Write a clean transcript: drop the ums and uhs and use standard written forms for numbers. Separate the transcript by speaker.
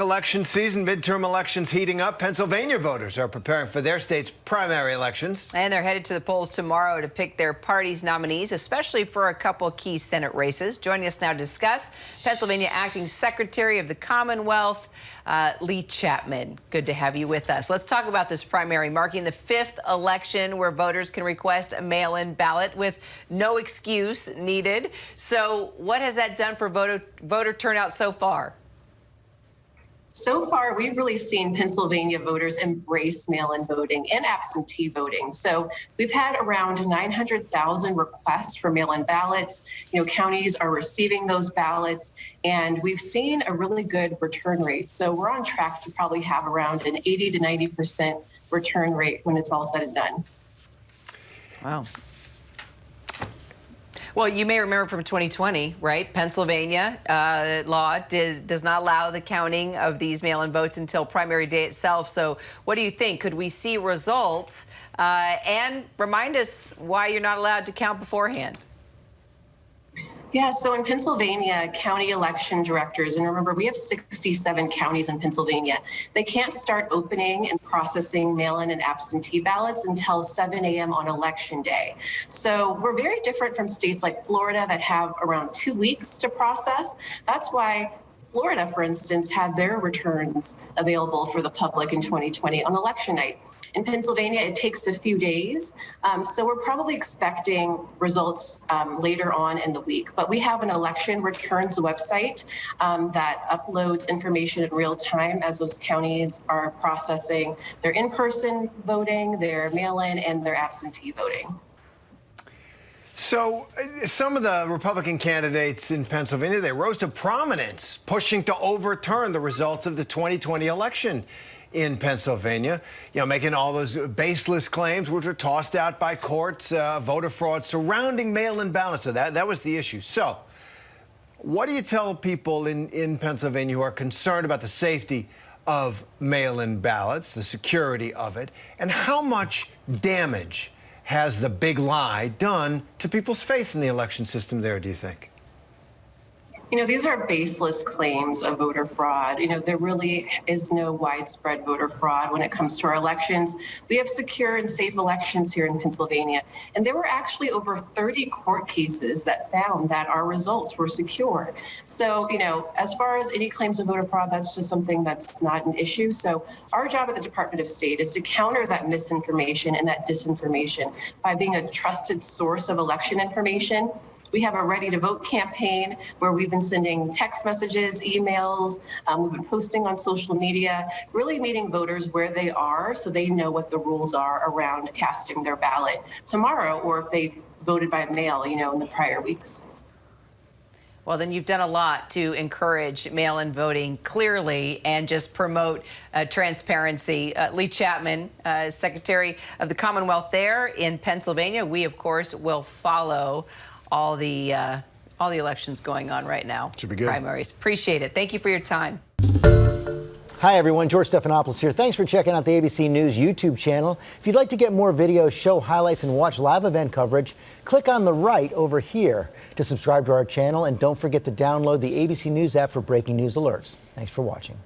Speaker 1: election season, midterm elections heating up. Pennsylvania voters are preparing for their state's primary elections.
Speaker 2: And they're headed to the polls tomorrow to pick their party's nominees, especially for a couple key Senate races. Joining us now to discuss, Pennsylvania Acting Secretary of the Commonwealth, Leigh Chapman. Good to have you with us. Let's talk about this primary, marking the 5th election where voters can request a mail-in ballot with no excuse needed. So what has that done for voter turnout so far?
Speaker 3: So far, we've really seen Pennsylvania voters embrace mail-in voting and absentee voting. So we've had around 900,000 requests for mail-in ballots. Counties are receiving those ballots, and we've seen a really good return rate. So we're on track to probably have around an 80 to 90% return rate when it's all said and done.
Speaker 2: Wow. Well, you may remember from 2020, right? Pennsylvania law does not allow the counting of these mail-in votes until primary day itself. So what do you think? Could we see results? And remind us why you're not allowed to count beforehand.
Speaker 3: Yeah, so in Pennsylvania, county election directors, and remember, we have 67 counties in Pennsylvania, they can't start opening and processing mail-in and absentee ballots until 7 a.m. on election day. So we're very different from states like Florida that have around 2 weeks to process. That's why Florida, for instance, had their returns available for the public in 2020 on election night. In Pennsylvania, it takes a few days, so we're probably expecting results later on in the week. But we have an election returns website that uploads information in real time as those counties are processing their in-person voting, their mail-in, and their absentee voting.
Speaker 1: So some of the Republican candidates in Pennsylvania, they rose to prominence, pushing to overturn the results of the 2020 election in Pennsylvania, making all those baseless claims which were tossed out by courts, voter fraud surrounding mail-in ballots. So that was the issue. So what do you tell people in Pennsylvania who are concerned about the safety of mail-in ballots, the security of it, and how much damage has the big lie done to people's faith in the election system there, do you think?
Speaker 3: These are baseless claims of voter fraud. There really is no widespread voter fraud when it comes to our elections. We have secure and safe elections here in Pennsylvania. And there were actually over 30 court cases that found that our results were secure. So, as far as any claims of voter fraud, that's just something that's not an issue. So our job at the Department of State is to counter that misinformation and that disinformation by being a trusted source of election information. We have a Ready to Vote campaign where we've been sending text messages, emails, we've been posting on social media, really meeting voters where they are so they know what the rules are around casting their ballot tomorrow, or if they voted by mail, in the prior weeks.
Speaker 2: Well, then you've done a lot to encourage mail-in voting clearly and just promote transparency. Leigh Chapman, Secretary of the Commonwealth there in Pennsylvania. We, of course, will follow all the elections going on right now.
Speaker 1: Should be good.
Speaker 2: Primaries. Appreciate it. Thank you for your time.
Speaker 4: Hi, everyone. George Stephanopoulos here. Thanks for checking out the ABC News YouTube channel. If you'd like to get more videos, show highlights, and watch live event coverage, click on the right over here to subscribe to our channel. And don't forget to download the ABC News app for breaking news alerts. Thanks for watching.